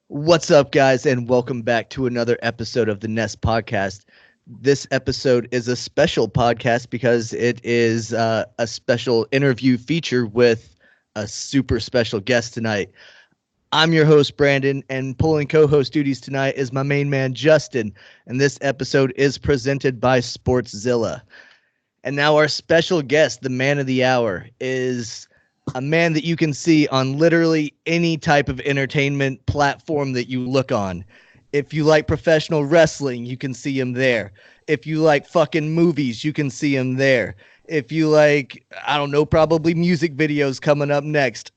What's up, guys, and welcome back to another episode of the Nest Podcast. This episode is a special podcast because it is a special interview feature with a super special guest tonight. I'm your host, Brandon, and pulling co-host duties tonight is my main man, Justin, and this episode is presented by Sportszilla. And now our special guest, the man of the hour, is a man that you can see on literally any type of entertainment platform that you look on. If you like professional wrestling, you can see him there. If you like fucking movies, you can see him there. If you like, I don't know, probably music videos coming up next.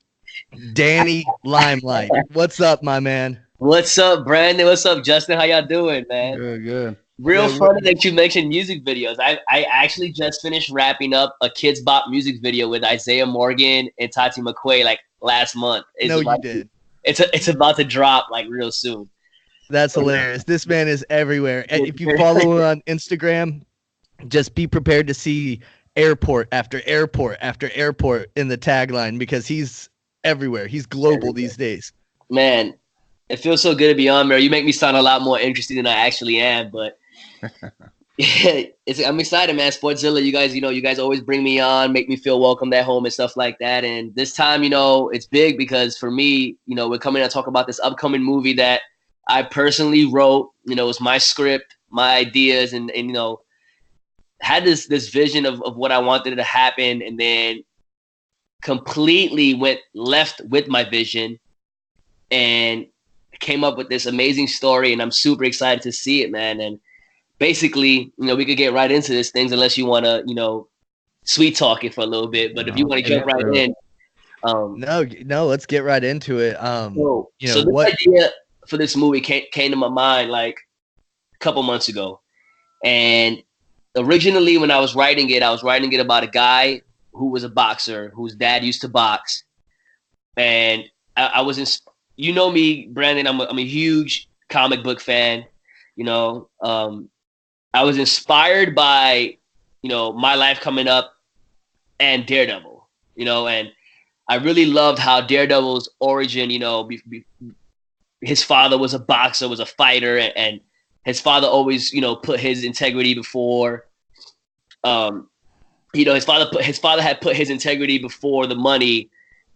Danny Limelight. What's up, my man? What's up, Brandon? What's up, Justin? How y'all doing, man? Good. Real funny that you mentioned music videos. I actually just finished wrapping up a Kids Bop music video with Isaiah Morgan and Tati McQuay like last month. You did. It's about to drop like real soon. That's hilarious. This man is everywhere. And if you follow him on Instagram, just be prepared to see airport after airport after airport in the tagline because he's everywhere. He's global these days. Man, it feels so good to be on there. You make me sound a lot more interesting than I actually am, but I'm excited, man. Sportszilla, you guys always bring me on, make me feel welcomed at home and stuff like that. And this time, it's big because for me, we're coming to talk about this upcoming movie that I personally wrote. It's my script, my ideas, and had this vision of what I wanted to happen, and then completely went left with my vision and came up with this amazing story. And I'm super excited to see it, man. And basically, we could get right into this things unless you want to, sweet talk it for a little bit. But if you want to jump right in. No, let's get right into it. So this idea for this movie came to my mind like a couple months ago. And originally when I was writing it about a guy who was a boxer, whose dad used to box. And I was in, me, Brandon, I'm a huge comic book fan. I was inspired by, my life coming up and Daredevil, and I really loved how Daredevil's origin, his father was a boxer, was a fighter, and his father always, put his integrity before, his father had put his integrity before the money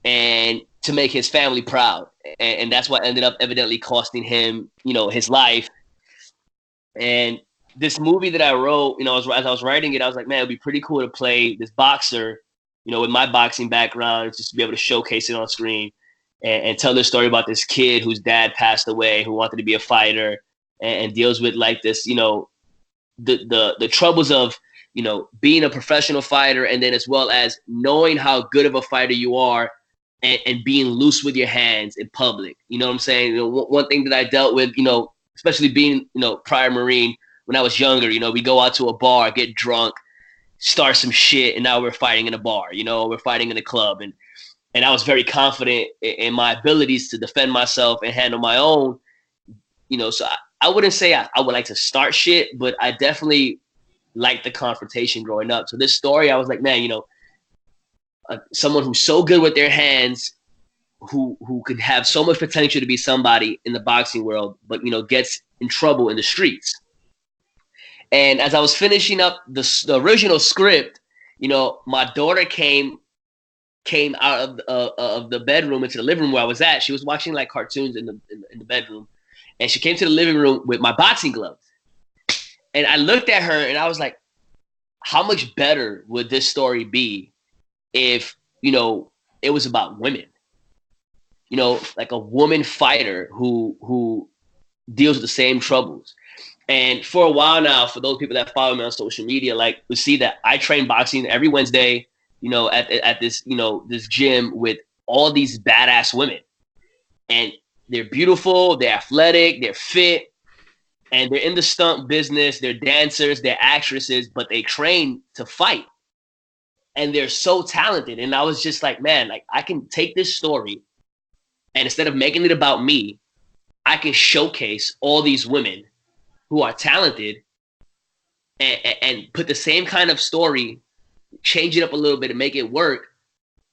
and to make his family proud. And that's what ended up evidently costing him, his life. And this movie that I wrote, as I was writing it, I was like, man, it'd be pretty cool to play this boxer, with my boxing background, just to be able to showcase it on screen and tell the story about this kid whose dad passed away, who wanted to be a fighter and deals with like this, the troubles of, being a professional fighter, and then as well as knowing how good of a fighter you are and being loose with your hands in public. You know what I'm saying? One thing that I dealt with, especially being, prior Marine, when I was younger, we go out to a bar, get drunk, start some shit, and now we're fighting in a bar, we're fighting in a club. And I was very confident in my abilities to defend myself and handle my own, so I wouldn't say I would like to start shit, but I definitely liked the confrontation growing up. So this story, I was like, man, someone who's so good with their hands, who could have so much potential to be somebody in the boxing world, but, gets in trouble in the streets. And as I was finishing up the original script, my daughter came out of the bedroom into the living room where I was at. She was watching like cartoons in the bedroom, and she came to the living room with my boxing gloves. And I looked at her and I was like, how much better would this story be if, it was about women? Like a woman fighter who deals with the same troubles. And for a while now, for those people that follow me on social media, like, we see that I train boxing every Wednesday, at this, this gym with all these badass women. And they're beautiful, they're athletic, they're fit, and they're in the stunt business, they're dancers, they're actresses, but they train to fight. And they're so talented. And I was just like, man, like, I can take this story, and instead of making it about me, I can showcase all these women who are talented and put the same kind of story, change it up a little bit and make it work,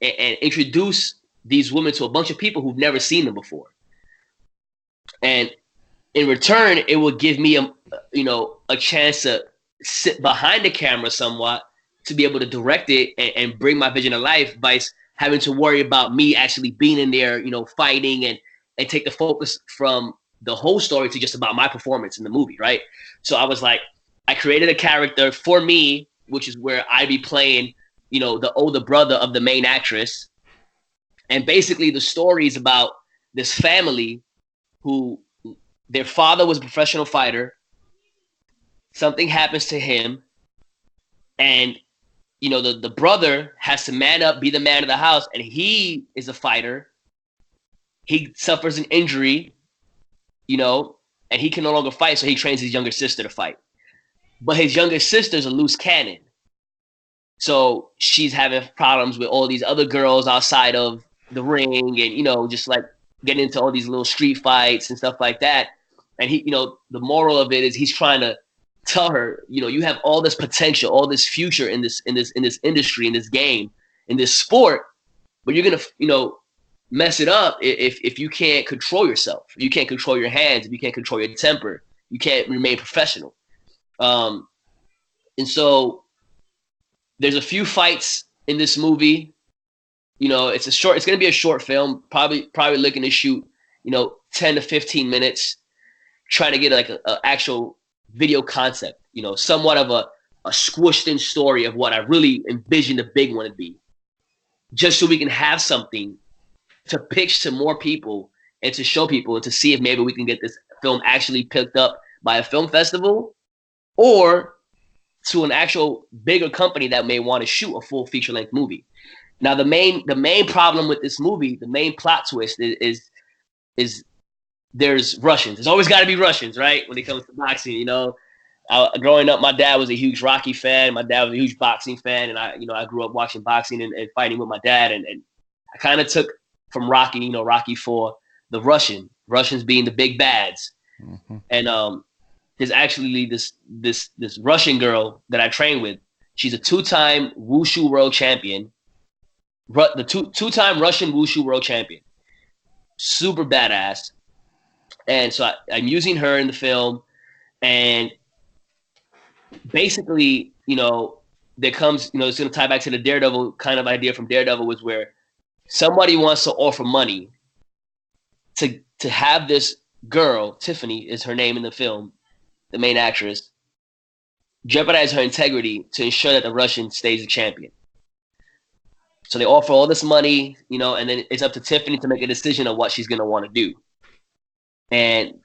and introduce these women to a bunch of people who've never seen them before. And in return, it will give me a chance to sit behind the camera somewhat to be able to direct it and bring my vision to life by having to worry about me actually being in there, fighting and take the focus from the whole story to just about my performance in the movie, right? So I was like, I created a character for me, which is where I be playing, the older brother of the main actress. And basically the story is about this family who their father was a professional fighter. Something happens to him, and the brother has to man up, be the man of the house, and he is a fighter. He suffers an injury, and he can no longer fight, so he trains his younger sister to fight. But his younger sister's a loose cannon. So she's having problems with all these other girls outside of the ring and, just like getting into all these little street fights and stuff like that. And he, the moral of it is he's trying to tell her, you have all this potential, all this future in this industry, in this game, in this sport, but you're going to, mess it up if you can't control yourself. If you can't control your hands, if you can't control your temper, you can't remain professional. And so there's a few fights in this movie. It's going to be a short film, probably looking to shoot, 10 to 15 minutes, trying to get like a actual video concept, somewhat of a squished in story of what I really envision the big one to be, just so we can have something to pitch to more people and to show people and to see if maybe we can get this film actually picked up by a film festival or to an actual bigger company that may want to shoot a full feature length movie. Now, the main problem with this movie, the main plot twist is there's Russians. There's always got to be Russians, right? When it comes to boxing, growing up, my dad was a huge Rocky fan. My dad was a huge boxing fan, and I grew up watching boxing and fighting with my dad, and I kind of took from Rocky, Rocky IV, the Russians being the big bads, and there's actually this Russian girl that I train with. She's a two-time Wushu world champion, the two-time Russian Wushu world champion, super badass. And so I'm using her in the film, and basically, there comes, it's going to tie back to the Daredevil kind of idea from Daredevil, was where somebody wants to offer money to have this girl, Tiffany is her name in the film, the main actress, jeopardize her integrity to ensure that the Russian stays a champion. So they offer all this money, and then it's up to Tiffany to make a decision of what she's going to want to do. And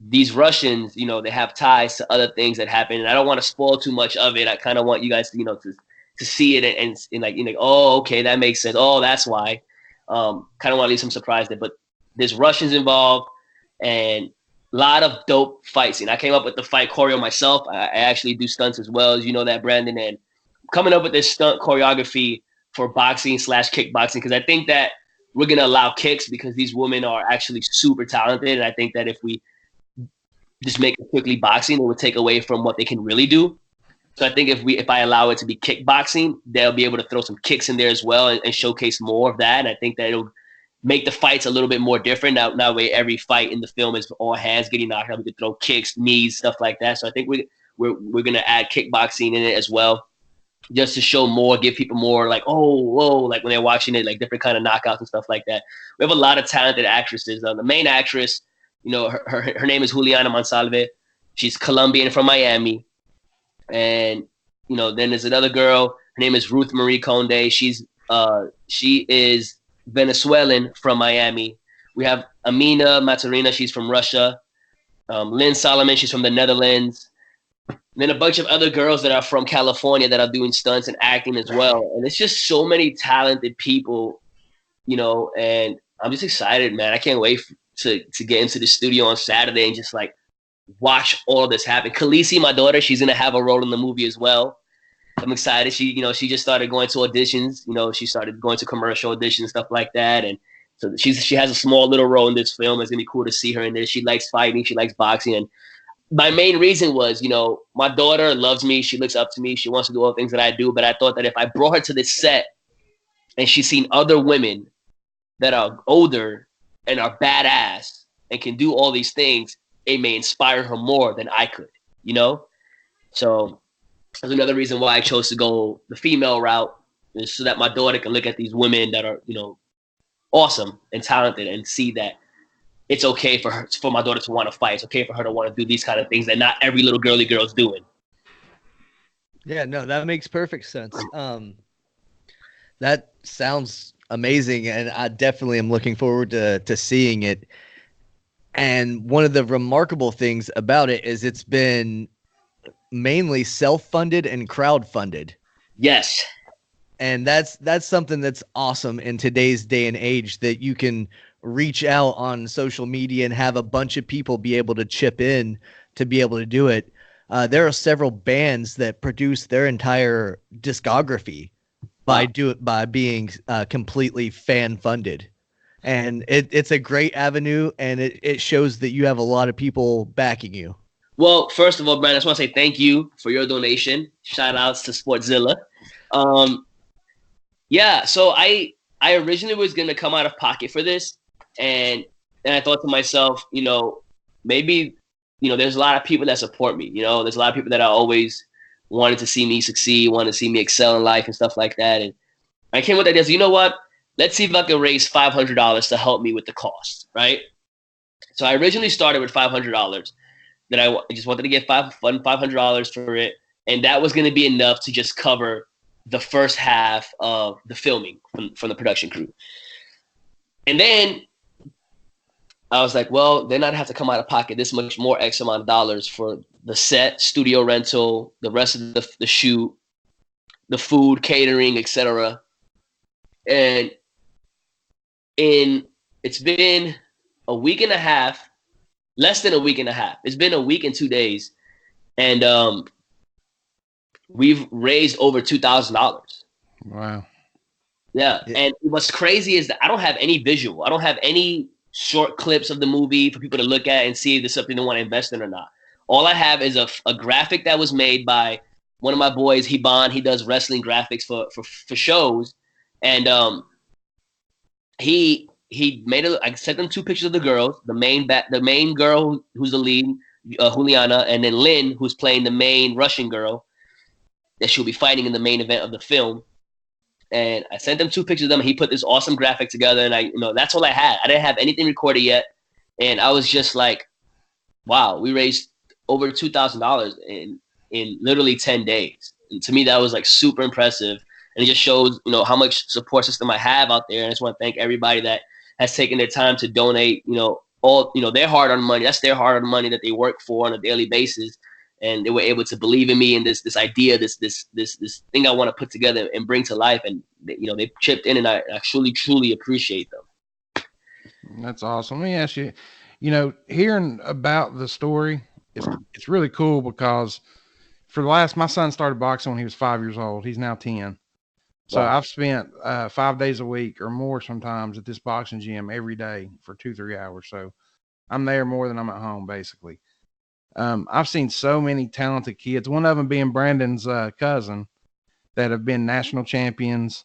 these Russians, they have ties to other things that happen. And I don't want to spoil too much of it. I kind of want you guys to, to see it and like, oh, okay, that makes sense. Oh, that's why. Kind of want to leave some surprise there. But there's Russians involved and a lot of dope fights. And I came up with the fight choreo myself. I actually do stunts as well, as you know that, Brandon. And coming up with this stunt choreography for boxing / kickboxing, because I think that we're going to allow kicks because these women are actually super talented. And I think that if we just make it quickly boxing, it would take away from what they can really do. So I think if I allow it to be kickboxing, they'll be able to throw some kicks in there as well and showcase more of that. And I think that it'll make the fights a little bit more different. Now way every fight in the film is all hands getting knocked out. We could throw kicks, knees, stuff like that. So I think we're gonna add kickboxing in it as well, just to show more, give people more like, oh, whoa, like when they're watching it, like different kind of knockouts and stuff like that. We have a lot of talented actresses. The main actress, her name is Juliana Monsalve. She's Colombian from Miami. And, then there's another girl. Her name is Ruth Marie Conde. She is Venezuelan from Miami. We have Amina Matarina. She's from Russia. Lynn Solomon. She's from the Netherlands. And then a bunch of other girls that are from California that are doing stunts and acting as well. And it's just so many talented people, and I'm just excited, man. I can't wait to get into the studio on Saturday and just like watch all of this happen. Khaleesi, my daughter, she's going to have a role in the movie as well. I'm excited. She just started going to auditions. She started going to commercial auditions, stuff like that. And so she has a small little role in this film. It's going to be cool to see her in this. She likes fighting. She likes boxing. And my main reason was, my daughter loves me. She looks up to me. She wants to do all the things that I do. But I thought that if I brought her to this set and she's seen other women that are older and are badass and can do all these things, it may inspire her more than I could, you know? So that's another reason why I chose to go the female route, is so that my daughter can look at these women that are, awesome and talented and see that it's okay for her, for my daughter to want to fight. It's okay for her to want to do these kind of things that not every little girly girl's doing. Yeah, no, that makes perfect sense. That sounds amazing, and I definitely am looking forward to seeing it. And one of the remarkable things about it is it's been mainly self-funded and crowd-funded. Yes. And that's something that's awesome in today's day and age, that you can reach out on social media and have a bunch of people be able to chip in to be able to do it. There are several bands that produce their entire discography by being completely fan funded, and it's a great avenue, and it shows that you have a lot of people backing you. Well, first of all, Brian, I just want to say thank you for your donation. Shout outs to Sportzilla. Um, yeah, so I originally was gonna come out of pocket for this, and I thought to myself, maybe there's a lot of people that support me. There's a lot of people that are always wanted to see me succeed, wanted to see me excel in life and stuff like that. And I came with the idea, so you know what? Let's see if I can raise $500 to help me with the cost, right? So I originally started with $500. That I just wanted to get $500 for it, and that was going to be enough to just cover the first half of the filming from the production crew. And then I was like, well, then I'd have to come out of pocket this much more X amount of dollars for the set, studio rental, the rest of the shoot, the food, catering, etc. And it's been a week and a half, less than a week and a half. It's been a week and 2 days, and we've raised over $2,000. Wow. Yeah, and what's crazy is that I don't have any visual. I don't have any short clips of the movie for people to look at and see if there's something they want to invest in or not. All I have is a graphic that was made by one of my boys, Hiban. He does wrestling graphics for shows, and he made it. I sent them 2 pictures of the girls, the main girl who's the lead, Juliana, and then Lynn, who's playing the main Russian girl that she'll be fighting in the main event of the film. And I sent them 2 pictures of them. And he put this awesome graphic together, and that's all I had. I didn't have anything recorded yet, and I was just like, wow, we raised over $2,000 in literally 10 days. And to me, that was like super impressive. And it just shows, how much support system I have out there. And I just want to thank everybody that has taken their time to donate, all, their hard-earned money. That's their hard-earned money that they work for on a daily basis. And they were able to believe in me and this idea, this thing I want to put together and bring to life. And, they chipped in, and I truly, truly appreciate them. That's awesome. Let me ask you, hearing about the story, it's really cool because my son started boxing when he was 5 years old. He's now 10. So wow. I've spent 5 days a week or more sometimes at this boxing gym every day for 2-3 hours. So I'm there more than I'm at home, basically. I've seen so many talented kids, one of them being Brandon's cousin, that have been national champions,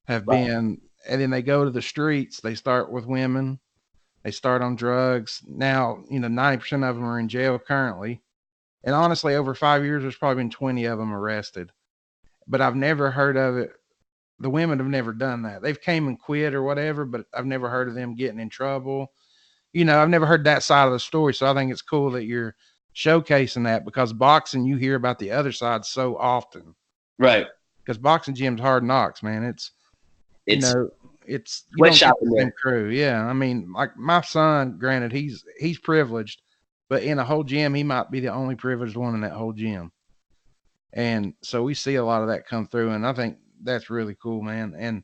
have wow. been, and then they go to the streets. They start with women. They start on drugs. Now, 90% of them are in jail currently. And honestly, over 5 years, there's probably been 20 of them arrested. But I've never heard of it. The women have never done that. They've came and quit or whatever, but I've never heard of them getting in trouble. I've never heard that side of the story. So I think it's cool that you're showcasing that, because boxing, you hear about the other side so often. Right. Because boxing gym's hard knocks, man. It's sweatshop crew. Yeah. I mean, like my son, granted, he's privileged, but in a whole gym, he might be the only privileged one in that whole gym. And so we see a lot of that come through, and I think that's really cool, man. And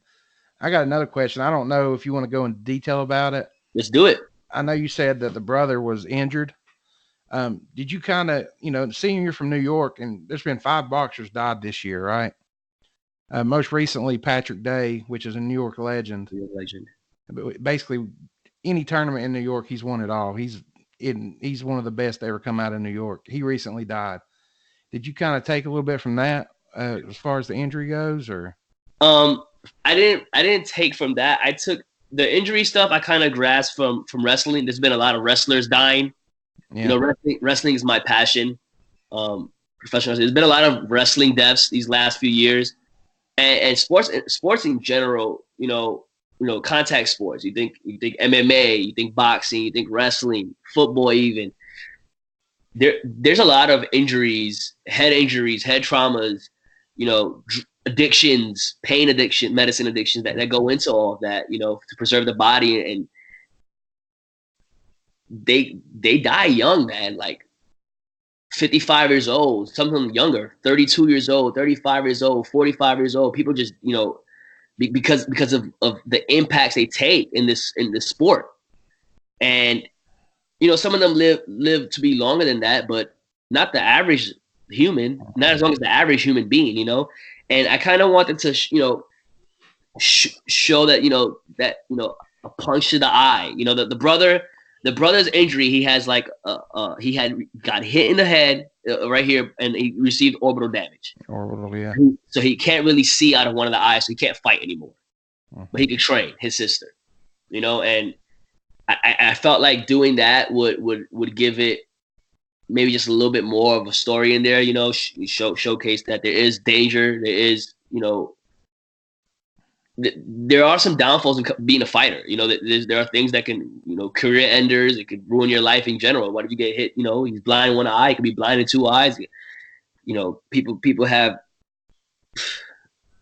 I got another question. I don't know if you want to go into detail about it. Let's do it. I know you said that the brother was injured. Did you kind of, seeing you're from New York, and there's been 5 boxers died this year, right? Most recently, Patrick Day, which is a New York legend. Basically, any tournament in New York, he's won it all. He's one of the best to ever come out of New York. He recently died. Did you kind of take a little bit from that as far as the injury goes, or? I didn't take from that. I took the injury stuff. I kind of grasped from wrestling. There's been a lot of wrestlers dying. Yeah. You know, wrestling is my passion. Professional. There's been a lot of wrestling deaths these last few years, and sports in general. Contact sports. You think MMA, you think boxing, you think wrestling, football, even. There's a lot of injuries, head traumas, addictions, pain addiction, medicine addictions that go into all of that, to preserve the body. And they die young, man, like 55 years old, some of them younger, 32 years old, 35 years old, 45 years old. People just, because of the impacts they take in this sport. And some of them live to be longer than that, but not the average human, not as long as the average human being, And I kind of wanted to, show that, a punch to the eye. The brother's injury, he has he had got hit in the head right here, and he received orbital damage. Orbital, yeah. So he can't really see out of one of the eyes, so he can't fight anymore. But he could train his sister, and I felt like doing that would give it maybe just a little bit more of a story in there, showcase that there is danger, there is, there are some downfalls in being a fighter. There are things that can, career enders. It could ruin your life in general. What if you get hit? He's blind in one eye. He could be blind in two eyes. People have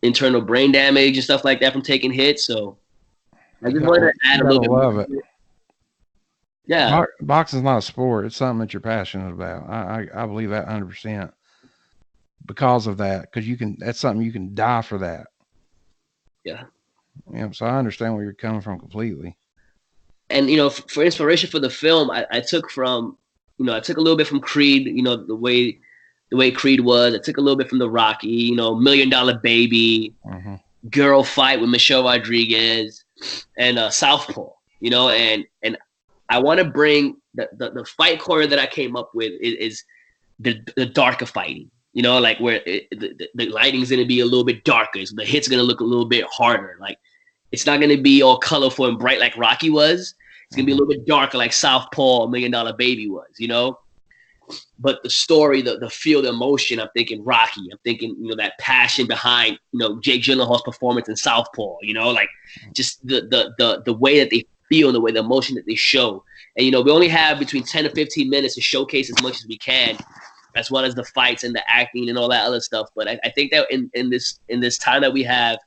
internal brain damage and stuff like that from taking hits. So I just wanted to add a little bit. Love it. Yeah, boxing's not a sport. It's something that you're passionate about. I believe that 100% because of that. Because that's something you can die for that. Yeah. Yeah. So I understand where you're coming from completely. And for inspiration for the film, I took from, I took a little bit from Creed. The way Creed was. I took a little bit from the Rocky. $1 Million Baby, Girl Fight with Michelle Rodriguez, and Southpaw. And I want to bring the fight choreography that I came up with is the darker fighting. Like where the lighting's going to be a little bit darker. So the hit's going to look a little bit harder. Like it's not going to be all colorful and bright like Rocky was. It's going to be a little bit darker like Southpaw, $1 Million Baby was, But the story, the feel, the emotion, I'm thinking Rocky. I'm thinking, that passion behind, Jake Gyllenhaal's performance in Southpaw, like just the way that they feel and the way the emotion that they show. And, we only have between 10 to 15 minutes to showcase as much as we can, as well as the fights and the acting and all that other stuff. But I think that in this time that we have,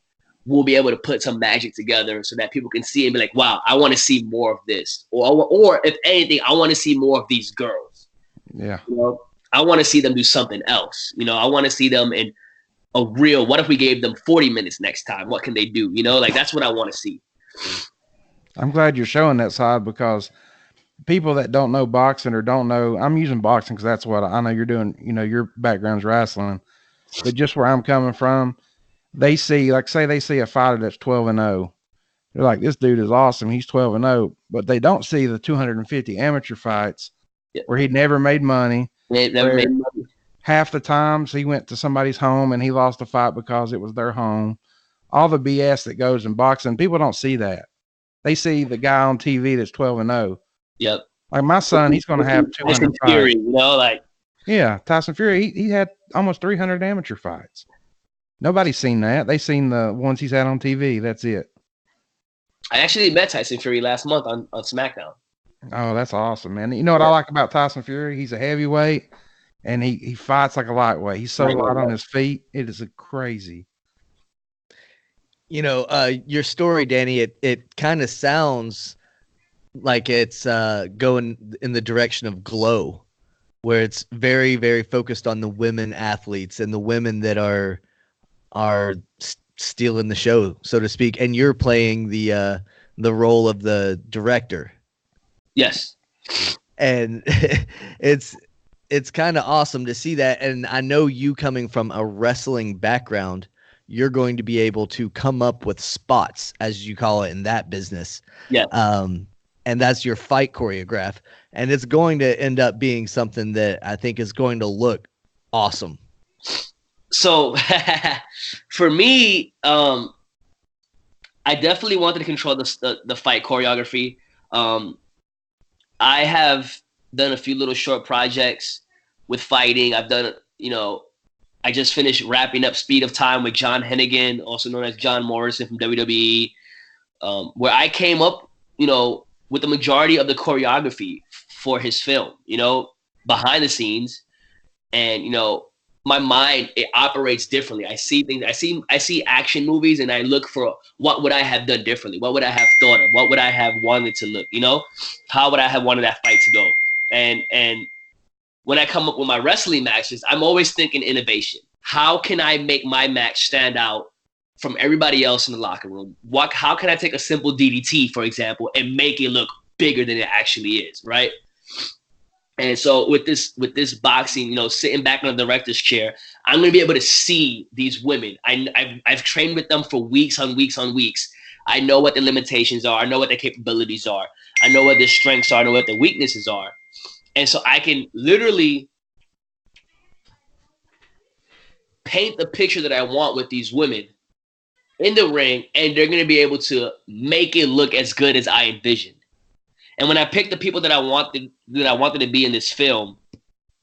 we'll be able to put some magic together so that people can see and be like, wow, I want to see more of this. Or if anything, I want to see more of these girls. Yeah. I want to see them do something else. I want to see them in a real, what if we gave them 40 minutes next time? What can they do? That's what I want to see. I'm glad you're showing that side because people that don't know boxing or don't know, I'm using boxing because that's what I know you're doing. Your background's wrestling, but just where I'm coming from, they see, like, say they see a fighter that's 12-0. They're like, this dude is awesome. He's 12-0, but they don't see the 250 amateur fights where he never made money. Half the times he went to somebody's home and he lost a fight because it was their home. All the BS that goes in boxing, people don't see that. They see the guy on TV that's 12-0. Yep. Like my son, he's going to have 200 Fury, fights. Yeah, Tyson Fury, he had almost 300 amateur fights. Nobody's seen that. They've seen the ones he's had on TV. That's it. I actually met Tyson Fury last month on SmackDown. Oh, that's awesome, man. You know what I like about Tyson Fury? He's a heavyweight, and he fights like a lightweight. He's so light on his feet. It is crazy. Your story, Danny, it kind of sounds like it's going in the direction of Glow, where it's very, very focused on the women athletes and the women that are stealing the show, so to speak. And you're playing the role of the director. Yes. And it's kind of awesome to see that. And I know you coming from a wrestling background, you're going to be able to come up with spots, as you call it in that business. Yeah. And that's your fight choreograph. And it's going to end up being something that I think is going to look awesome. So for me, I definitely wanted to control the fight choreography. I have done a few little short projects with fighting. I've done, I just finished wrapping up Speed of Time with John Hennigan, also known as John Morrison from WWE, where I came up, with the majority of the choreography for his film, behind the scenes. And, my mind, it operates differently. I see things, I see action movies and I look for what would I have done differently? What would I have thought of? What would I have wanted to look, How would I have wanted that fight to go? And when I come up with my wrestling matches, I'm always thinking innovation. How can I make my match stand out from everybody else in the locker room? How can I take a simple DDT, for example, and make it look bigger than it actually is, right? And so with this boxing, sitting back in the director's chair, I'm going to be able to see these women. I've trained with them for weeks on weeks on weeks. I know what the limitations are. I know what their capabilities are. I know what their strengths are. I know what their weaknesses are. And so I can literally paint the picture that I want with these women in the ring, and they're going to be able to make it look as good as I envisioned. And when I picked the people that I wanted to be in this film,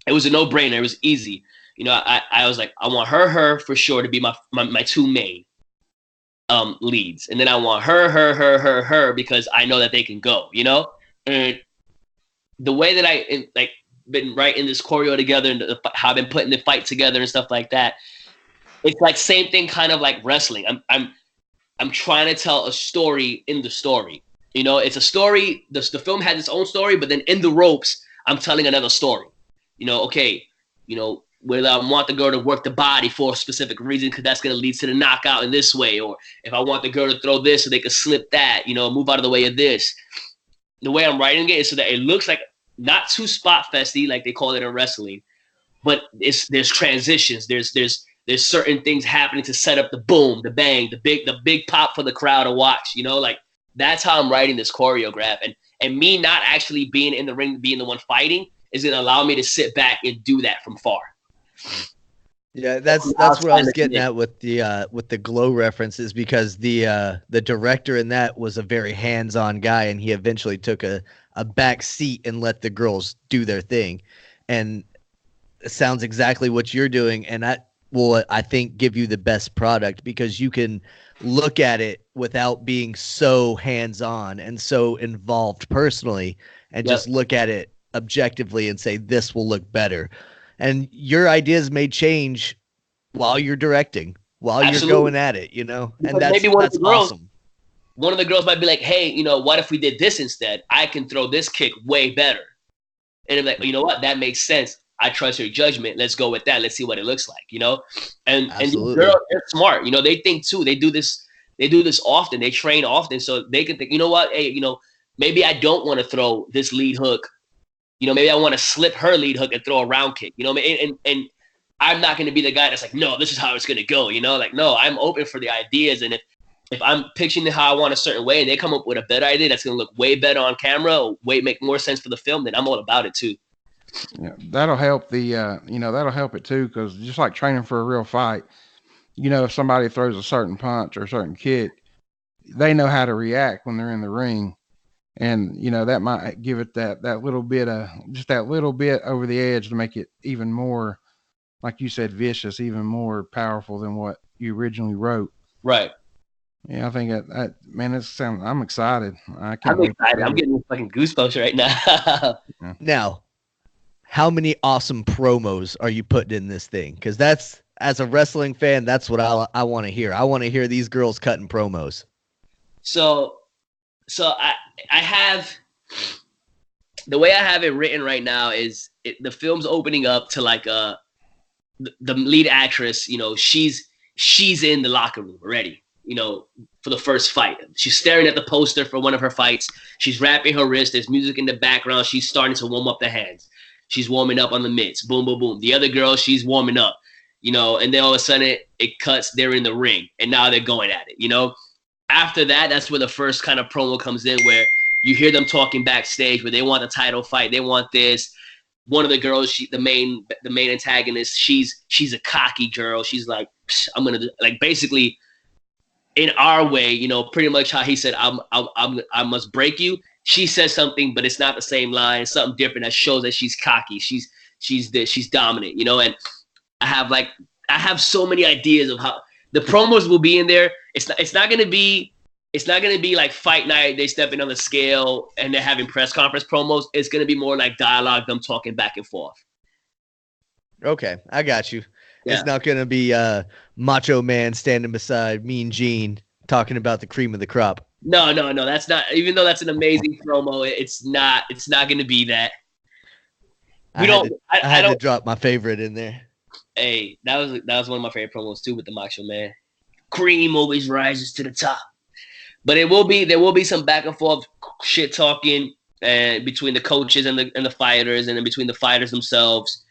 it was a no-brainer. It was easy. I was like, I want her for sure to be my two main leads, and then I want her because I know that they can go. And the way that I been writing this choreo together and how I've been putting the fight together and stuff like that, it's like same thing, kind of like wrestling. I'm trying to tell a story in the story. It's a story. The film has its own story, but then in the ropes, I'm telling another story. Okay, whether I want the girl to work the body for a specific reason because that's going to lead to the knockout in this way, or if I want the girl to throw this so they can slip that, move out of the way of this. The way I'm writing it is so that it looks like not too spot festy like they call it in wrestling, but there's transitions. There's certain things happening to set up the boom, the bang, the big pop for the crowd to watch. Like that's how I'm writing this choreograph, and me not actually being in the ring, being the one fighting, is going to allow me to sit back and do that from far. Yeah, that's what I was getting at with the glow references, because the director in that was a very hands-on guy, and he eventually took a back seat and let the girls do their thing. And it sounds exactly what you're doing, and that will, I think, give you the best product, because you can look at it without being so hands-on and so involved personally, and just look at it objectively and say, this will look better. And your ideas may change while you're directing, while you're going at it, and that's awesome. One of the girls might be like, hey, what if we did this instead? I can throw this kick way better. And I'm like, you know what? That makes sense. I trust your judgment. Let's go with that. Let's see what it looks like, And these girls, they're smart. They think too. They do this often. They train often. So they can think, you know what? Hey, maybe I don't want to throw this lead hook. Maybe I want to slip her lead hook and throw a round kick, and I'm not going to be the guy that's like, no, this is how it's going to go. No, I'm open for the ideas. And if I'm pitching it how I want a certain way and they come up with a better idea that's going to look way better on camera, make more sense for the film, then I'm all about it too. Yeah, that'll help that'll help it too. Cause just like training for a real fight, if somebody throws a certain punch or a certain kick, they know how to react when they're in the ring. And, that might give it that little bit over the edge to make it even more, like you said, vicious, even more powerful than what you originally wrote. Right. Yeah, I think that man, I'm excited. I'm excited. I'm getting fucking goosebumps right now. Yeah. Now, how many awesome promos are you putting in this thing? Because that's, as a wrestling fan, that's what I want to hear. I want to hear these girls cutting promos. So I have, the way I have it written right now is the film's opening up to like the lead actress, she's in the locker room already, for the first fight. She's staring at the poster for one of her fights. She's wrapping her wrist. There's music in the background. She's starting to warm up the hands. She's warming up on the mitts. Boom, boom, boom. The other girl, she's warming up, and then all of a sudden it cuts. They're in the ring, and now they're going at it, After that, that's where the first kind of promo comes in, where you hear them talking backstage, where they want the title fight. They want this. One of the girls, the main antagonist, she's a cocky girl. She's like, I'm going to, like, basically, in our way, you know, pretty much how he said, I must break you. She says something, but it's not the same line. It's something different that shows that she's cocky. She's dominant, you know. And I have so many ideas of how the promos will be in there. It's not gonna be like fight night. They stepping on the scale and they're having press conference promos. It's gonna be more like dialogue, them talking back and forth. Okay, I got you. Yeah. It's not gonna be Macho Man standing beside Mean Gene talking about the cream of the crop. No. That's not. Even though that's an amazing promo, it's not going to be that. I had to drop my favorite in there. Hey, that was one of my favorite promos too with the Macho Man. Cream always rises to the top. But there will be some back and forth shit talking and between the coaches and the fighters, and then between the fighters themselves.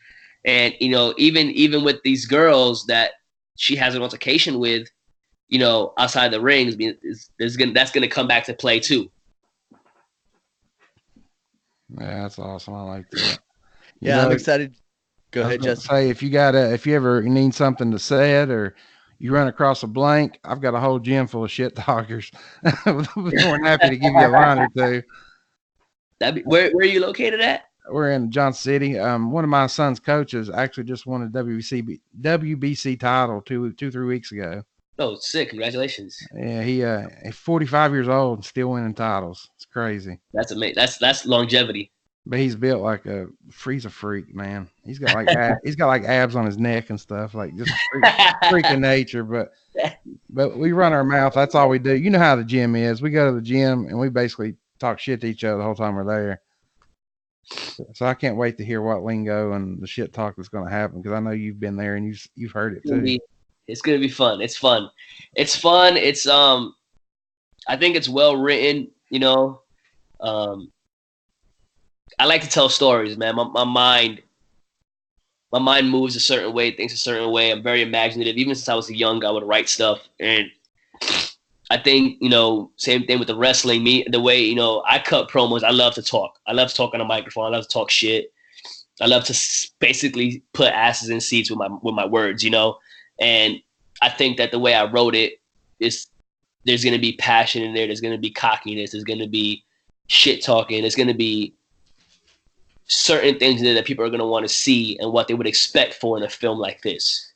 And you know, even with these girls that she has an altercation with, you know, outside the rings, that's gonna come back to play too. Yeah, that's awesome. I like that. Yeah, I'm excited. Go ahead, Justin. Say if you ever need something to say it or you run across a blank, I've got a whole gym full of shit talkers. More than happy to give you a line or two. Where are you located at? We're in Johnson City. One of my son's coaches actually just won a WBC title 2-3 weeks ago. Oh, sick! Congratulations. Yeah, he's 45 years old and still winning titles. It's crazy. That's amazing. That's longevity. But he's built like a freak, man. He's got like abs on his neck and stuff, like just freak of nature. But we run our mouth. That's all we do. You know how the gym is. We go to the gym and we basically talk shit to each other the whole time we're there. So I can't wait to hear what lingo and the shit talk that's going to happen, because I know you've been there and you've heard it too. It's gonna be fun. It's fun. It's I think it's well written. You know, I like to tell stories, man. My mind moves a certain way, thinks a certain way. I'm very imaginative. Even since I was young, I would write stuff, and I think, you know, same thing with the wrestling. The way, you know, I cut promos. I love to talk. I love to talk on a microphone. I love to talk shit. I love to basically put asses in seats with my words, you know. And I think that the way I wrote it is, there's going to be passion in there. There's going to be cockiness. There's going to be shit talking. There's going to be certain things in there that people are going to want to see and what they would expect for in a film like this,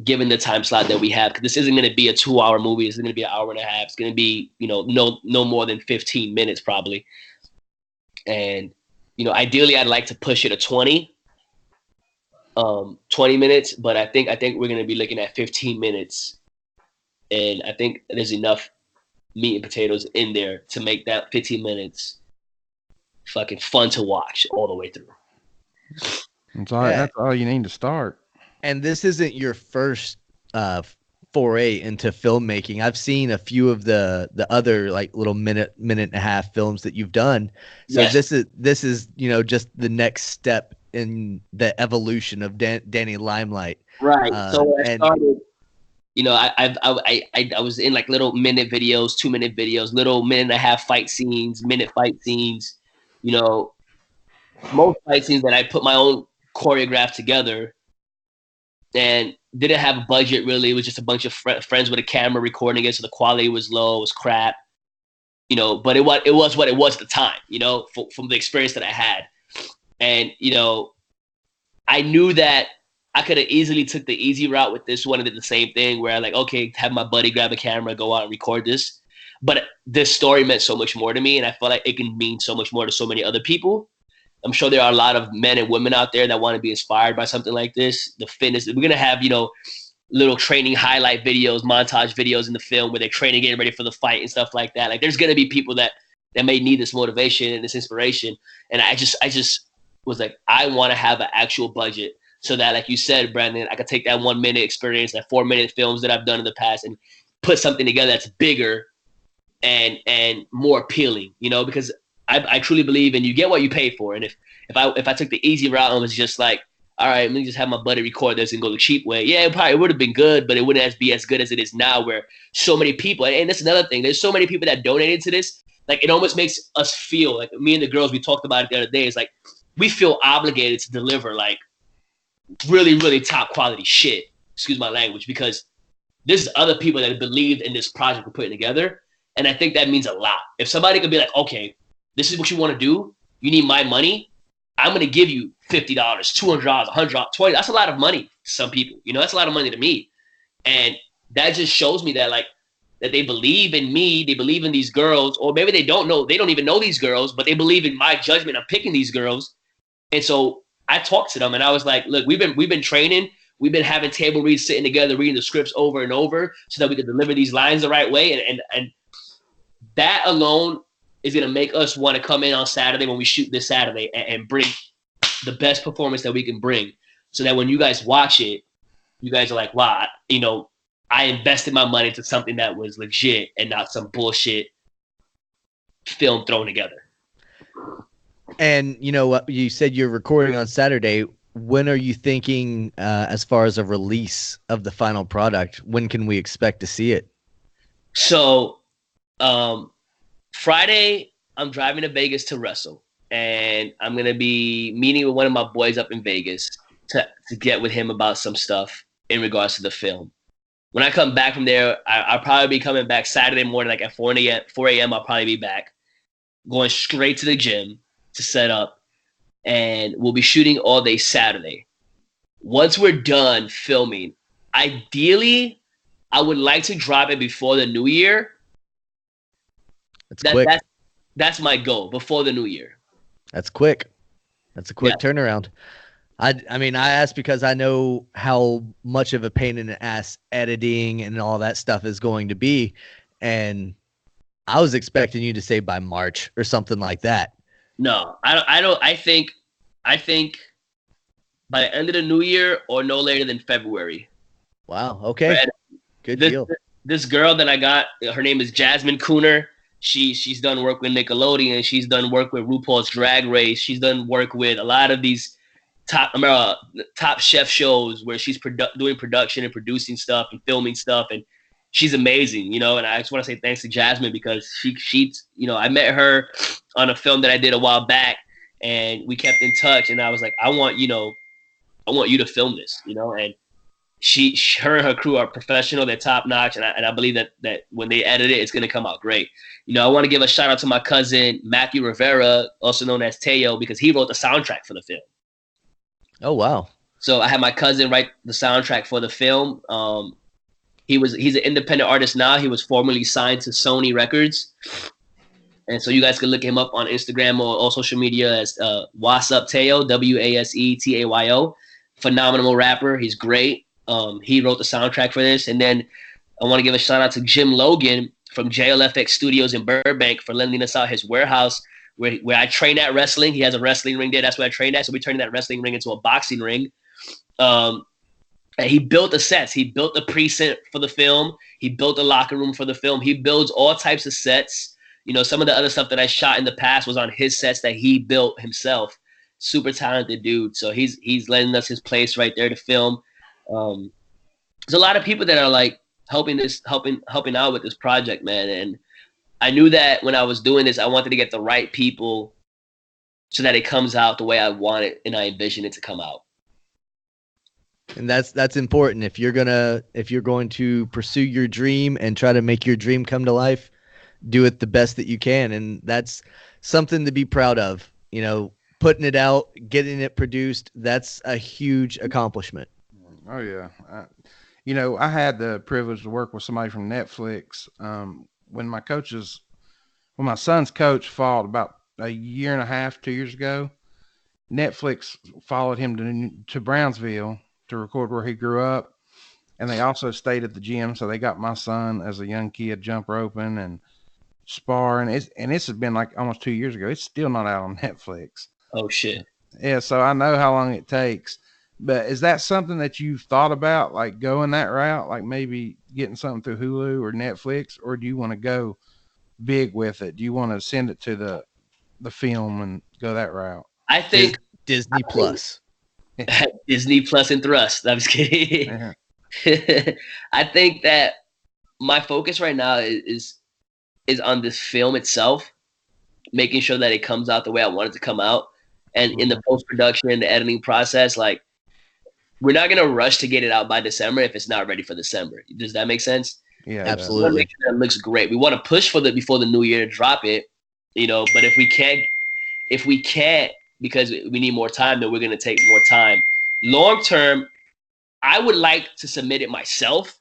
given the time slot that we have. Because this isn't going to be a 2-hour movie. It's going to be an hour and a half. It's going to be, you know, no more than 15 minutes probably. And, you know, ideally I'd like to push it to 20 minutes, but I think we're going to be looking at 15 minutes. And I think there's enough meat and potatoes in there to make that 15 minutes fucking fun to watch all the way through. That's all you need to start. And this isn't your first foray into filmmaking. I've seen a few of the other like little minute and a half films that you've done. So yes. This is, you know, just the next step in the evolution of Danny Limelight. Right. So when I started, you know, I was in like little minute videos, 2-minute videos, little minute and a half minute fight scenes, you know, most fight scenes that I put my own choreograph together, and didn't have a budget really. It was just a bunch of friends with a camera recording it, so the quality was low, it was crap, you know. But it was what it was at the time, you know, from the experience that I had. And you know, I knew that I could have easily took the easy route with this one and did the same thing, where I like, okay, have my buddy grab a camera, go out and record this. But this story meant so much more to me, and I felt like it can mean so much more to so many other people. I'm sure there are a lot of men and women out there that want to be inspired by something like this. The fitness, we're going to have, you know, little training highlight videos, montage videos in the film where they're training, getting ready for the fight and stuff like that. Like, there's going to be people that may need this motivation and this inspiration. And I just was like, I want to have an actual budget so that, like you said, Brandon, I could take that 1-minute experience, that 4-minute films that I've done in the past, and put something together that's bigger and more appealing, you know, because I truly believe in you get what you pay for. And if I took the easy route and was just like, all right, let me just have my buddy record this and go the cheap way, yeah, it probably would have been good, but it wouldn't be as good as it is now, where so many people, and that's another thing, there's so many people that donated to this. Like, it almost makes us feel like, me and the girls, we talked about it the other day, it's like we feel obligated to deliver like really, really top quality shit, excuse my language, because there's other people that believed in this project we're putting together. And I think that means a lot. If somebody could be like, okay, this is what you want to do. You need my money. I'm going to give you $50, $200, $100, $20. That's a lot of money to some people. You know, that's a lot of money to me. And that just shows me that, like, that they believe in me. They believe in these girls, or maybe they don't know. They don't even know these girls, but they believe in my judgment of picking these girls. And so I talked to them and I was like, look, we've been training. We've been having table reads, sitting together, reading the scripts over and over so that we could deliver these lines the right way. And that alone is going to make us want to come in on Saturday when we shoot this Saturday and bring the best performance that we can bring, so that when you guys watch it, you guys are like, wow, you know, I invested my money into something that was legit and not some bullshit film thrown together. And you know what, you said you're recording on Saturday. When are you thinking as far as a release of the final product? When can we expect to see it? So Friday, I'm driving to Vegas to wrestle, and I'm going to be meeting with one of my boys up in Vegas to get with him about some stuff in regards to the film. When I come back from there, I'll probably be coming back Saturday morning, like at 4 a.m. I'll probably be back, going straight to the gym to set up, and we'll be shooting all day Saturday. Once we're done filming, ideally, I would like to drop it before the new year. Quick. That's my goal, before the new year. That's quick. That's a quick turnaround. I mean, I asked because I know how much of a pain in the ass editing and all that stuff is going to be. And I was expecting you to say by March or something like that. No, I don't. I think by the end of the new year or no later than February. Wow. Okay. Good deal. This girl that I got, her name is Jasmine Cooner. She's done work with Nickelodeon. She's done work with RuPaul's Drag Race. She's done work with a lot of these top chef shows where she's doing production and producing stuff and filming stuff, and she's amazing, you know. And I just want to say thanks to Jasmine, because she's, you know, I met her on a film that I did a while back, and we kept in touch. And I was like, I want you to film this, you know. And her and her crew are professional. They're top notch, and I believe that when they edit it, it's gonna come out great. You know, I want to give a shout out to my cousin Matthew Rivera, also known as Teo, because he wrote the soundtrack for the film. Oh, wow. So I had my cousin write the soundtrack for the film. He's an independent artist now. He was formerly signed to Sony Records. And so you guys can look him up on Instagram or all social media as Wasup Teo, WASETAYO. Phenomenal rapper. He's great. He wrote the soundtrack for this. And then I want to give a shout out to Jim Logan from JLFX Studios in Burbank for lending us out his warehouse where I train at wrestling. He has a wrestling ring there. That's where I trained at. So we turned that wrestling ring into a boxing ring. And he built the sets. He built the precinct for the film. He built the locker room for the film. He builds all types of sets. You know, some of the other stuff that I shot in the past was on his sets that he built himself. Super talented dude. So he's lending us his place right there to film. There's a lot of people that are like helping out with this project, man. And I knew that when I was doing this, I wanted to get the right people so that it comes out the way I want it and I envision it to come out. And that's important. If you're going to pursue your dream and try to make your dream come to life, do it the best that you can. And that's something to be proud of. You know, putting it out, getting it produced, that's a huge accomplishment. Oh yeah. You know, I had the privilege to work with somebody from Netflix. When my son's coach fought about a year and a half, 2 years ago, Netflix followed him to Brownsville to record where he grew up. And they also stayed at the gym. So they got my son as a young kid jump roping and spar. And this has been like almost 2 years ago. It's still not out on Netflix. Oh shit. Yeah. So I know how long it takes. But is that something that you've thought about, like going that route, like maybe getting something through Hulu or Netflix, or do you want to go big with it? Do you want to send it to the film and go that route? I think Disney Plus. Disney Plus and Thrust. I'm just kidding. Yeah. I think that my focus right now is on this film itself, making sure that it comes out the way I want it to come out. And in the post-production and the editing process, like, we're not gonna rush to get it out by December if it's not ready for December. Does that make sense? Yeah, Absolutely. We want to make sure that it looks great. We want to push for before the new year to drop it, but if we can't because we need more time, then we're gonna take more time. Long term, I would like to submit it myself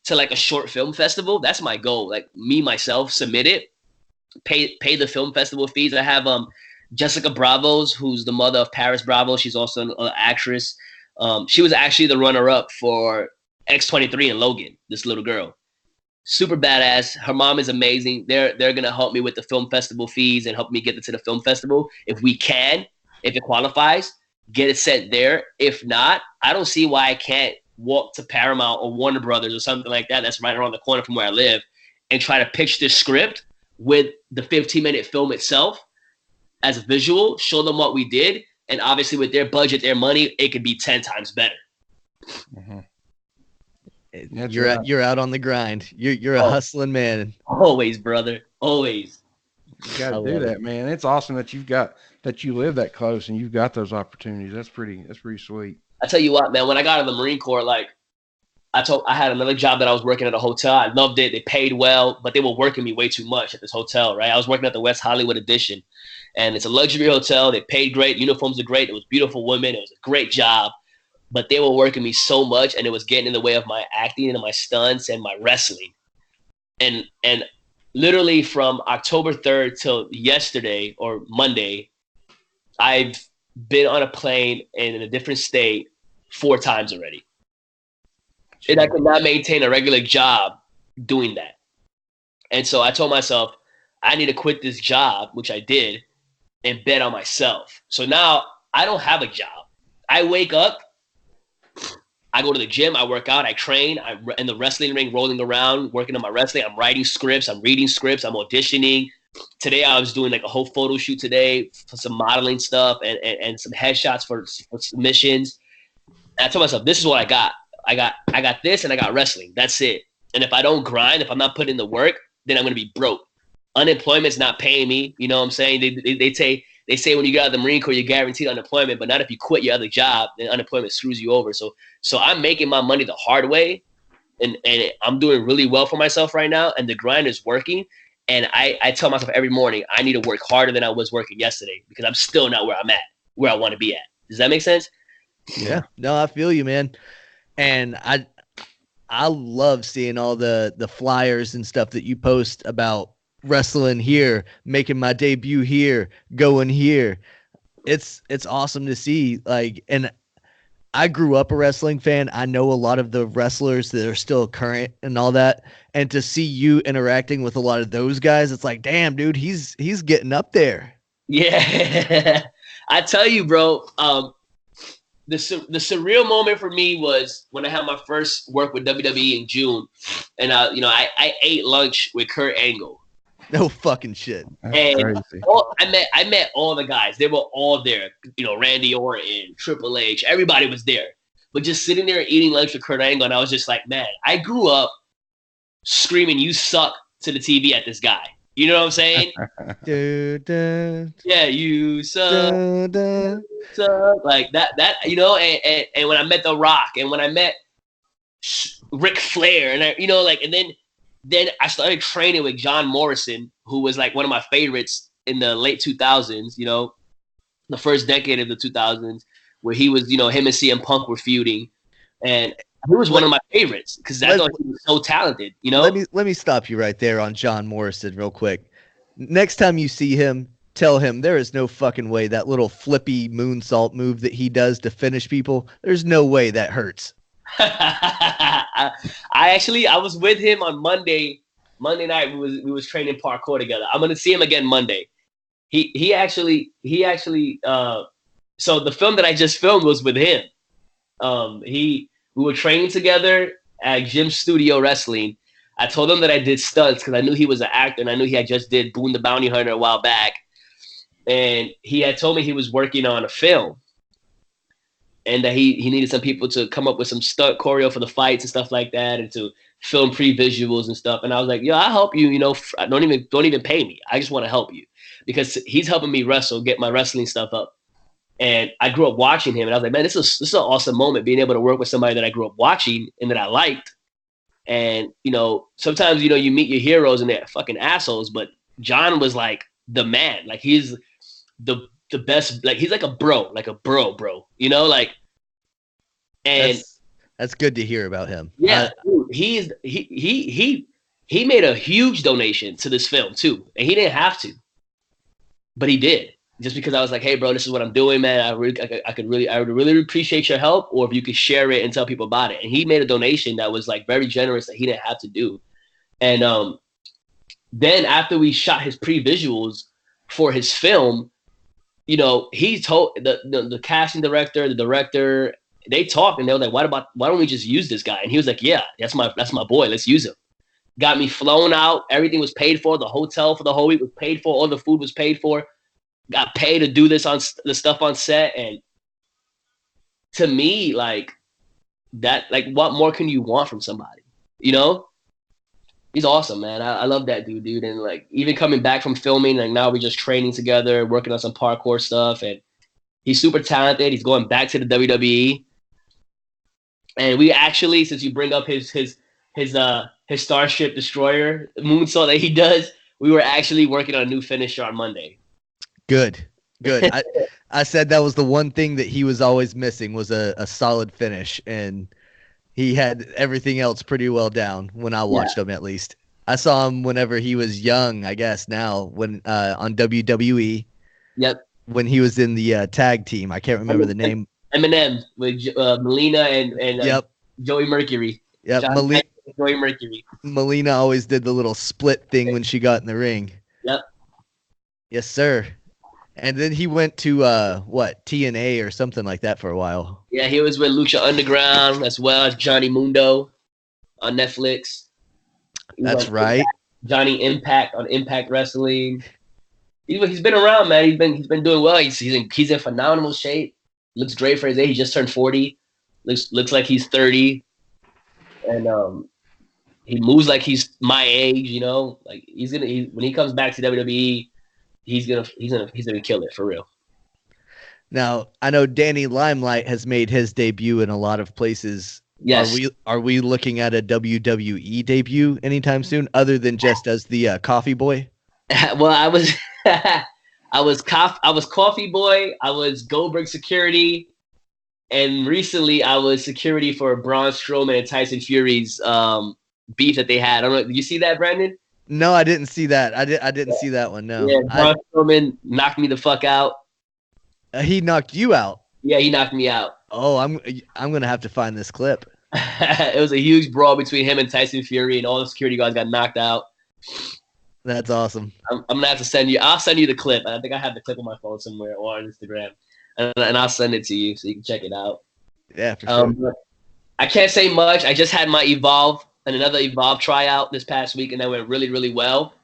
to like a short film festival. That's my goal. Like me myself, submit it, pay the film festival fees. I have Jessica Bravos, who's the mother of Paris Bravo. She's also an actress. She was actually the runner-up for X-23 and Logan. This little girl, super badass. Her mom is amazing. They're gonna help me with the film festival fees and help me get it to the film festival if we can, if it qualifies. Get it sent there. If not, I don't see why I can't walk to Paramount or Warner Brothers or something like that that's right around the corner from where I live and try to pitch this script with the 15-minute film itself as a visual, show them what we did, and obviously with their budget, their money, it could be 10 times better. Mm-hmm. You're out on the grind. You're a hustling man. Always, brother. Always. You got to do that, man. It's awesome that you live that close and you've got those opportunities. That's pretty sweet. I tell you what, man, when I got out of the Marine Corps, like I had another job that I was working at a hotel. I loved it. They paid well, but they were working me way too much at this hotel, right? I was working at the West Hollywood Edition, and it's a luxury hotel. They paid great. Uniforms are great. It was beautiful women. It was a great job, but they were working me so much, and it was getting in the way of my acting and my stunts and my wrestling. And literally from October 3rd till yesterday or Monday, I've been on a plane and in a different state 4 times already. And I could not maintain a regular job doing that. And so I told myself, I need to quit this job, which I did, and bet on myself. So now I don't have a job. I wake up, I go to the gym, I work out, I train, I'm in the wrestling ring, rolling around, working on my wrestling. I'm writing scripts, I'm reading scripts, I'm auditioning. Today I was doing like a whole photo shoot today for some modeling stuff and some headshots for submissions. And I told myself, this is what I got. I got this and I got wrestling. That's it. And if I don't grind, if I'm not putting in the work, then I'm going to be broke. Unemployment's not paying me. You know what I'm saying? They say when you get out of the Marine Corps, you're guaranteed unemployment, but not if you quit your other job, then unemployment screws you over. So I'm making my money the hard way, and I'm doing really well for myself right now, and the grind is working. And I tell myself every morning, I need to work harder than I was working yesterday because I'm still not where I'm at, where I want to be at. Does that make sense? Yeah. No, I feel you, man. And I love seeing all the flyers and stuff that you post about wrestling here, making my debut here, going here. It's awesome to see. Like, and I grew up a wrestling fan. I know a lot of the wrestlers that are still current and all that. And to see you interacting with a lot of those guys, it's like, damn, dude, he's getting up there. Yeah. I tell you, bro, the surreal moment for me was when I had my first work with WWE in June, and I ate lunch with Kurt Angle. No fucking shit. That's And crazy. I met all the guys. They were all there. Randy Orton, Triple H, everybody was there. But just sitting there eating lunch with Kurt Angle, and I was just like, man, I grew up screaming, "You suck" to the TV at this guy. You know what I'm saying? Yeah, you suck. Like that, and when I met The Rock and when I met Ric Flair and then I started training with John Morrison, who was like one of my favorites in the late 2000s, the first decade of the 2000s, where he was, him and CM Punk were feuding. And he was one of my favorites because I thought he was so talented, Let me stop you right there on John Morrison real quick. Next time you see him, tell him there is no fucking way that little flippy moonsault move that he does to finish people, there's no way that hurts. I was with him on Monday night. We was training parkour together. I'm gonna see him again Monday. He actually so the film that I just filmed was with him. We were training together at Gym Studio Wrestling. I told him that I did stunts because I knew he was an actor and I knew he had just did Boone the Bounty Hunter a while back. And he had told me he was working on a film and that he needed some people to come up with some stunt choreo for the fights and stuff like that and to film pre-visuals and stuff. And I was like, yo, I'll help you, don't even pay me. I just want to help you because he's helping me wrestle, get my wrestling stuff up. And I grew up watching him, and I was like, man, this is an awesome moment, being able to work with somebody that I grew up watching and that I liked. And, sometimes, you meet your heroes and they're fucking assholes, but John was like the man. Like, he's the best. Like, he's like a bro, like, and that's good to hear about him. Yeah, dude, he made a huge donation to this film too, and he didn't have to, but he did. Just because I was like, hey, bro, this is what I'm doing, man. I would really appreciate your help, or if you could share it and tell people about it. And he made a donation that was like very generous that he didn't have to do. And then after we shot his pre-visuals for his film, he told the casting director, the director, they talked and they were like, why don't we just use this guy? And he was like, yeah, that's my boy. Let's use him. Got me flown out. Everything was paid for. The hotel for the whole week was paid for. All the food was paid for. Got paid to do this on the stuff on set. And to me, like that, like what more can you want from somebody? He's awesome, man. I love that dude. And like even coming back from filming, like now we're just training together, working on some parkour stuff. And he's super talented. He's going back to the WWE. And we actually, since you bring up his Starship Destroyer moonsault that he does, we were actually working on a new finisher on Monday. Good. I said that was the one thing that he was always missing was a solid finish, and he had everything else pretty well down when I watched him, at least. I saw him whenever he was young, I guess now, when on WWE. Yep. When he was in the tag team. I can't remember the name. Eminem with Melina and yep. Joey Mercury. Yep, Joey Mercury. Melina always did the little split thing when she got in the ring. Yep. Yes, sir. And then he went to TNA or something like that for a while. Yeah, he was with Lucha Underground as well as Johnny Mundo on Netflix. That's right. Johnny Impact on Impact Wrestling. He's been around, man. He's been doing well. He's in phenomenal shape. Looks great for his age. He just turned 40. Looks like he's 30. And he moves like he's my age, Like when he comes back to WWE, he's gonna kill it for real. Now, I know Danny Limelight has made his debut in a lot of places. Yes. Are we looking at a WWE debut anytime soon, other than just as the coffee boy? Well, I was coffee boy. I was Goldberg security, and recently I was security for Braun Strowman and Tyson Fury's beef that they had. I don't know. Did you see that, Brandon? No, I didn't see that. I didn't see that one. No. Yeah, Braun Strowman knocked me the fuck out. He knocked you out. Yeah, he knocked me out. Oh, I'm gonna have to find this clip. It was a huge brawl between him and Tyson Fury, and all the security guards got knocked out. That's awesome. I'm gonna have to send you. I'll send you the clip. I think I have the clip on my phone somewhere or on Instagram, and I'll send it to you so you can check it out. Yeah, for sure. I can't say much. I just had my Evolve and another Evolve tryout this past week, and that went really, really well.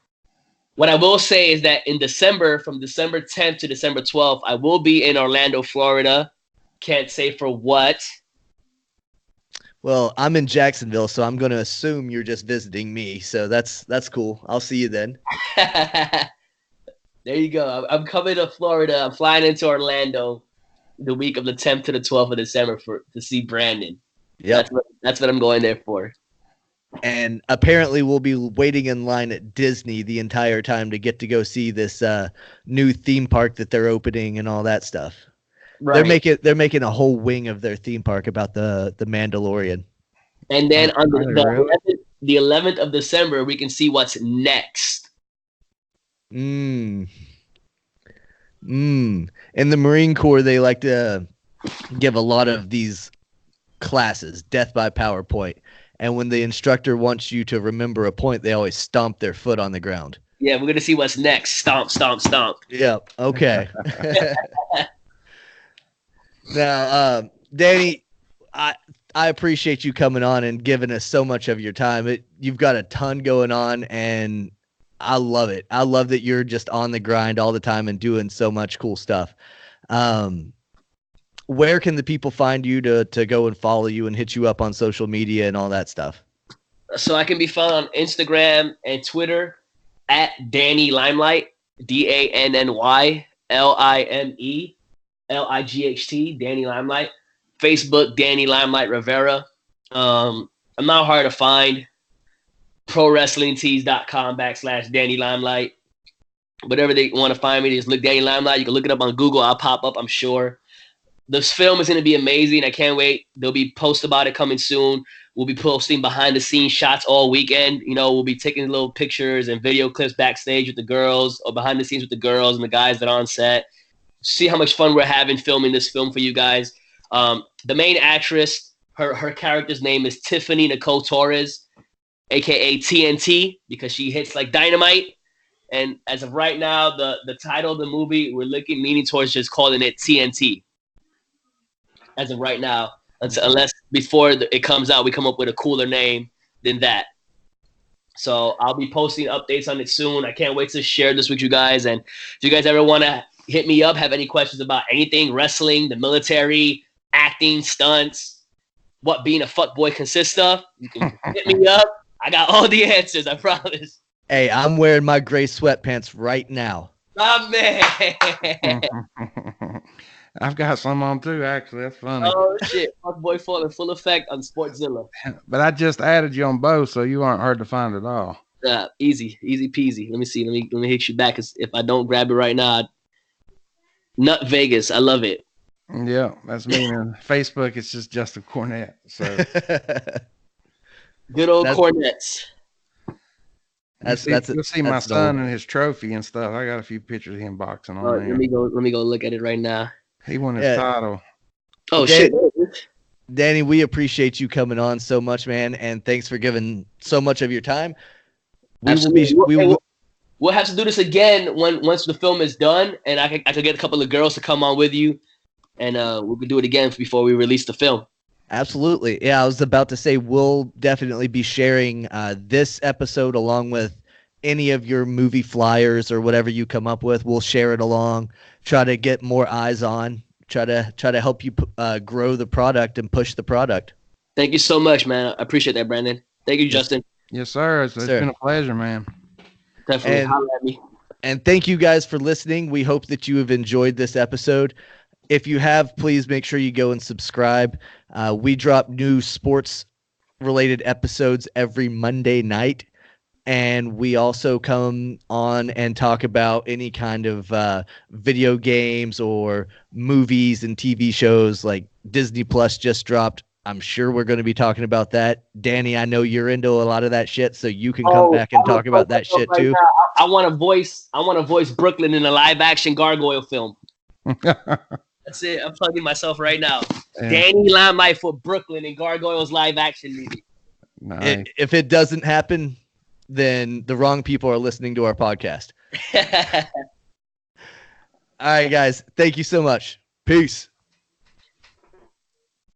What I will say is that in December, from December 10th to December 12th, I will be in Orlando, Florida. Can't say for what. Well, I'm in Jacksonville, so I'm going to assume you're just visiting me. So that's cool. I'll see you then. There you go. I'm coming to Florida. I'm flying into Orlando the week of the 10th to the 12th of December to see Brandon. Yeah, that's what I'm going there for. And apparently we'll be waiting in line at Disney the entire time to get to go see this new theme park that they're opening and all that stuff. Right. They're making a whole wing of their theme park about the Mandalorian. And then on the 11th of December, we can see what's next. In the Marine Corps, they like to give a lot of these classes, death by PowerPoint. And when the instructor wants you to remember a point, they always stomp their foot on the ground. Yeah, we're going to see what's next. Stomp, stomp, stomp. Yeah, okay. Now, Danny, I appreciate you coming on and giving us so much of your time. You've got a ton going on, and I love it. I love that you're just on the grind all the time and doing so much cool stuff. Where can the people find you to go and follow you and hit you up on social media and all that stuff? So I can be found on Instagram and Twitter at Danny Limelight, DANNYLIME. Light, Danny Limelight. Facebook, Danny Limelight Rivera. I'm not hard to find. ProWrestlingTees.com/Danny Limelight. Whatever they want to find me, just look Danny Limelight. You can look it up on Google. I'll pop up, I'm sure. This film is going to be amazing. I can't wait. There'll be posts about it coming soon. We'll be posting behind-the-scenes shots all weekend. You know, we'll be taking little pictures and video clips backstage with the girls or behind the scenes with the girls and the guys that are on set. See how much fun we're having filming this film for you guys. The main actress, her character's name is Tiffany Nicole Torres, a.k.a. TNT, because she hits like dynamite. And as of right now, the title of the movie, we're leaning towards just calling it TNT. As of right now, unless before it comes out, we come up with a cooler name than that. So I'll be posting updates on it soon. I can't wait to share this with you guys. And if you guys ever want to hit me up, have any questions about anything, wrestling, the military, acting, stunts, what being a fuckboy consists of, you can hit me up. I got all the answers, I promise. Hey, I'm wearing my gray sweatpants right now. Oh, man. I've got some on too, actually. That's funny. Oh, shit. Fuckboy fall in full effect on Sportzilla. But I just added you on both, so you aren't hard to find at all. Easy peasy. Let me see. Let me hit you back, because if I don't grab it right now, Nut Vegas. I love it. Yeah, that's me. And Facebook, it's just Justin Cornette. So good old Cornettes. You'll see my son and his trophy and stuff. I got a few pictures of him boxing on there. Let me go look at it right now. He won his title. Oh, shit. Danny, we appreciate you coming on so much, man, and thanks for giving so much of your time. We'll have to do this again once the film is done, and I could get a couple of girls to come on with you, and we could do it again before we release the film. Absolutely. Yeah, I was about to say we'll definitely be sharing this episode along with any of your movie flyers or whatever you come up with. We'll share it along, try to get more eyes on, try to help you grow the product and push the product. Thank you so much, man. I appreciate that, Brandon. Thank you, Justin. Yes, sir. It's been a pleasure, man. Definitely. Holler at me. And thank you guys for listening. We hope that you have enjoyed this episode. If you have, please make sure you go and subscribe. We drop new sports-related episodes every Monday night, and we also come on and talk about any kind of video games or movies and TV shows. Like Disney Plus just dropped. I'm sure we're going to be talking about that. Danny, I know you're into a lot of that shit, so you can come back and talk about that shit too. I want to voice Brooklyn in a live-action gargoyle film. That's it. I'm plugging myself right now. Yeah. Danny Limelight for Brooklyn and Gargoyles live action movie. Nice. If it doesn't happen, then the wrong people are listening to our podcast. All right, guys. Thank you so much. Peace.